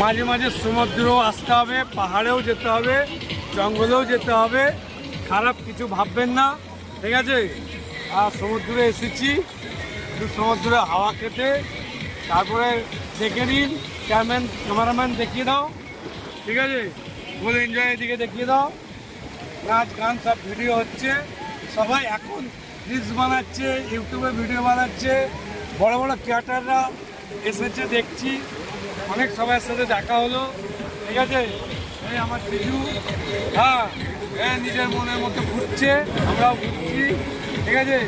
মাঝে মাঝে সমুদ্রেও আসতে হবে, পাহাড়েও যেতে হবে, জঙ্গলেও যেতে হবে, খারাপ কিছু ভাববেন না, ঠিক আছে? আর সমুদ্রে এসেছি একটু সমুদ্রে হাওয়া খেতে, তারপরে দেখে নিন, ক্যামেরাম্যান দেখিয়ে দাও, ঠিক আছে? ফুল এনজয়ের দিকে দেখিয়ে দাও, নাচ গান সব ভিডিও হচ্ছে, সবাই এখন রিলস বানাচ্ছে, ইউটিউবে ভিডিও বানাচ্ছে, বড় বড় ক্রিয়েটাররা এসেছে দেখছি, অনেক সবার সাথে দেখা হলো, ঠিক আছে? এই আমার জিজু, হ্যাঁ নিজের মনের মতো ঘুরছে, আমরাও ঘুরছি, ঠিক আছে?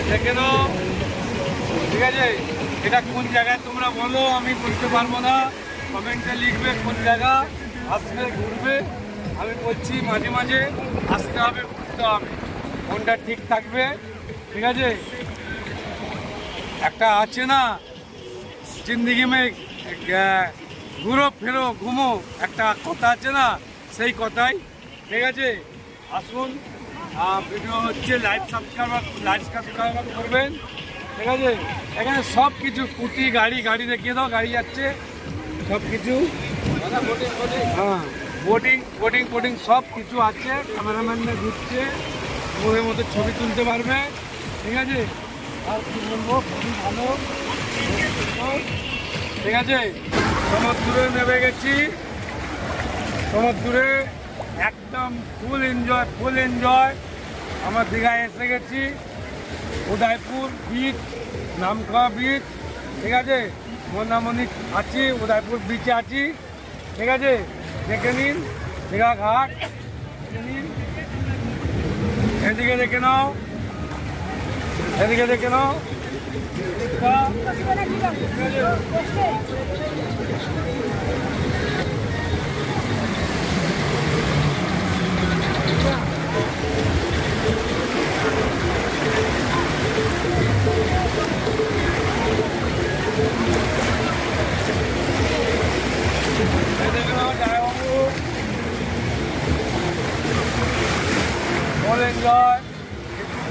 দেখে নাও, ঠিক আছে? এটা কোন জায়গায় তোমরা বলো, আমি বলতে পারবো না, কমেন্টে লিখবে কোন জায়গা, আসবে ঘুরবে। আমি বলছি মাঝে মাঝে আসতে হবে, ঘুরতে হবে, মনটা ঠিক থাকবে, ঠিক আছে? একটা আছে না, জিন্দিগি মে ঘুরো ফেরো ঘুমো, একটা কথা আছে না, সেই কথাই, ঠিক আছে? আসুন, ভিডিও হচ্ছে, লাইভ সাবস্ক্রাইব করবেন, ঠিক আছে? এখানে সব কিছু কুটি গাড়ি দেখিয়ে দাও, গাড়ি যাচ্ছে, সব কিছু, হ্যাঁ বোটিং সব কিছু আছে, ক্যামেরাম্যানরা ঘুরছে, মনের মতো ছবি তুলতে পারবে, ঠিক আছে? আর কি বলবো, খুবই ভালো, ঠিক আছে? সমুদ্রে নেমে গেছি, সমুদ্রে একদম ফুল এনজয়। আমার দীঘায় এসে গেছি, উদয়পুর বিচ, নামখাওয়া বিচ, ঠিক আছে? মন্দারমণি আছি, উদয়পুর বিচে আছি, ঠিক আছে? দেখে নিন দীঘা ঘাট, দেখে নিন, এদিকে দেখে নাও, এদিকে দেখে নাও, এনজয়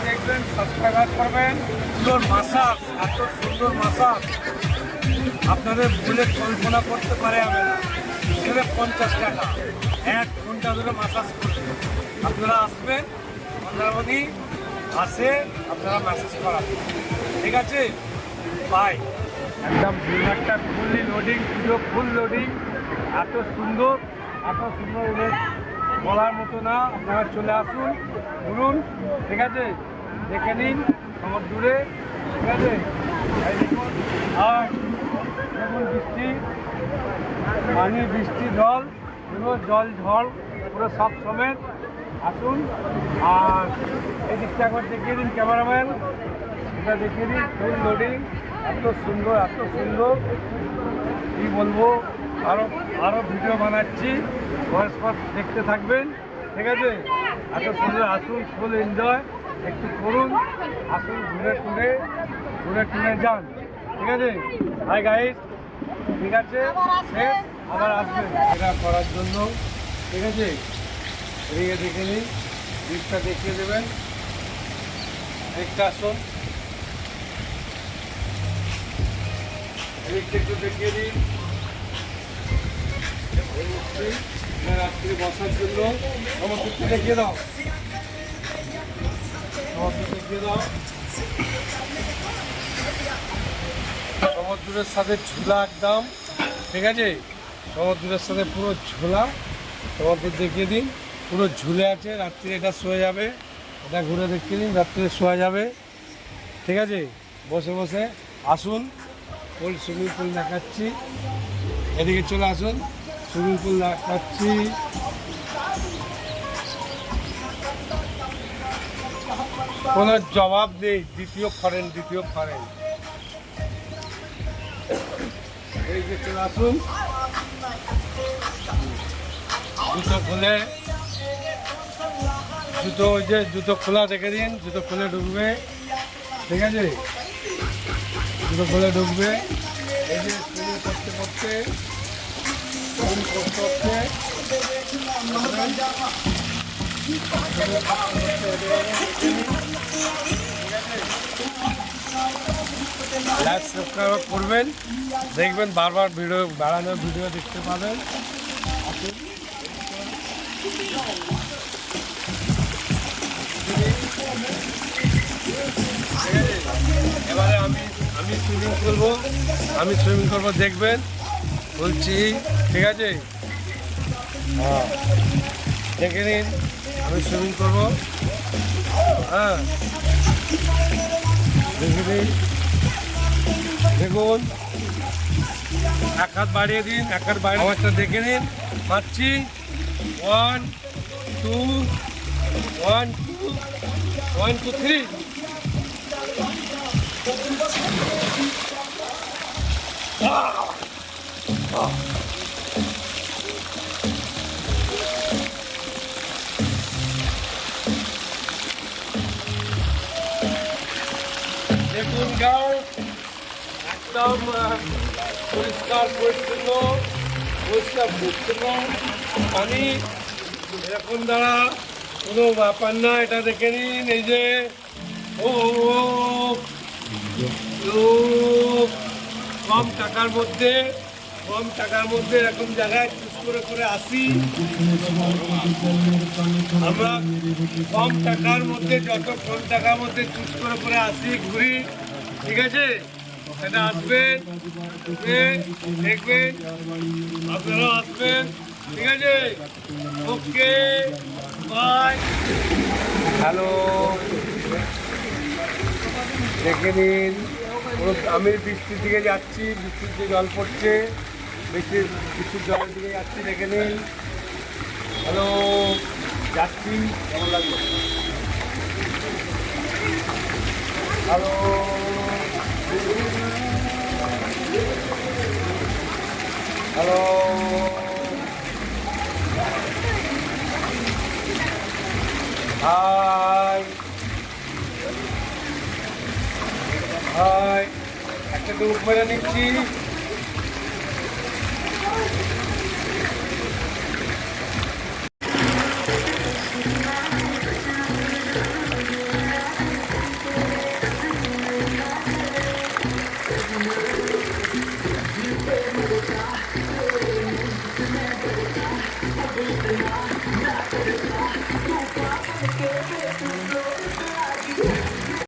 দেখবেন, সাবস্ক্রাইব করবেন। সুন্দর মাসাজ, এত সুন্দর মাসাজ আপনাদের ভুলে কল্পনা করতে পারে যাবে না। সেখানে 50 টাকা 1 ঘন্টা ধরে মাসাজ করবে। আপনারা আসবেন, মন্দারমণি আসে আপনারা ম্যাসেজ করাবেন, ঠিক আছে? বাই। একদম ভিউয়ারটা fully loading, video full loading, এত সুন্দর বলার মতো না। আপনারা চলে আসুন, ঘুরুন, ঠিক আছে? দেখে নিন সমুদ্রে, ঠিক আছে? আর দেখুন বৃষ্টি, পানি, বৃষ্টি, জল, পুরো জল ঝড় পুরো সব সমেত। আসুন, আর এই দিকটা একবার দেখিয়ে দিন ক্যামেরাম্যান, এটা দেখিয়ে দিন, ফুল লোডিং, এত সুন্দর কী বলবো। আরও ভিডিও বানাচ্ছি, ভয়েস পর দেখতে থাকবেন, ঠিক আছে? এত সুন্দর, আসুন, ফুল এনজয় একটু করুন, আসুন, ঘুরে টুরে যান, ঠিক আছে? হাই গাইস, ঠিক আছে? আবার আসবেন এটা করার জন্য, ঠিক আছে? এদিকে দেখে নিন, দিকটা দেখিয়ে দেবেন, দিকটা আসুন, এদিকটা একটু দেখিয়ে দিন। রাত্রি বসার জন্য সমুদ্র দেখিয়ে দাও, সমুদ্রের সাথে ঝুলা একদম, ঠিক আছে? সমুদ্রের সাথে পুরো ঝোলা, সমুদ্র দেখিয়ে দিন, পুরো ঝুলে আছে। রাত্রি এটা শোয়া যাবে, এটা ঘুরে দেখিয়ে দিন, রাত্রে শোয়া যাবে, ঠিক আছে? বসে আসুন, সুইমিং পুল দেখাচ্ছি, এদিকে চলে আসুন, সুইমিং পুল দেখাচ্ছি, কোনো জবাব নেই। দ্বিতীয় ফরেন এই যে চলে আসুন, জুতো খুলে, জুতো খোলা দেখে দিন, জুতো খুলে ঢুকবে, ঠিক আছে? জুতো খুলে ঢুকবে, এই যে সুইমিং করতে লাইক সাবস্ক্রাইব করবেন, দেখবেন বারবার ভিডিও বাড়ানোর ভিডিও দেখতে পাবেন। আসুন। এবারে আমি সুইমিং করবো দেখবেন, বলছি ঠিক আছে? হ্যাঁ, দেখে নিন আমি সুইমিং করবো। হ্যাঁ, দেখে নিন, দেখুন, এক হাত বাড়িয়ে দিন, এক হাত বাড়িয়ে আমারটা দেখে নিন, মারছি। 1 2 1 2 1 2 3। দেখুন গাও একদম পরিষ্কার পরিচ্ছন্ন পানি, এরকম দ্বারা কোনো ব্যাপার না। এটা দেখে নিন, এই যে ও কম টাকার মধ্যে এরকম জায়গায় চুজ করে আসি আমরা। কম টাকার মধ্যে যত কম টাকার মধ্যে চুজ করে আসি, ঘুরি, ঠিক আছে? সেটা আসবেন, দেখবেন, আপনারাও আসবেন, ঠিক আছে? ওকে, বাই। হ্যালো, দেখে নিন, আমি বৃষ্টির দিকে যাচ্ছি, বৃষ্টির জল পড়ছে, বৃষ্টির জলের দিকে যাচ্ছি, দেখে নিন। হ্যালো, যাচ্ছি, কেমন লাগবে? হ্যালো, হ্যালো, হাই হাই, একটা ডুব মেরে নিচ্ছি।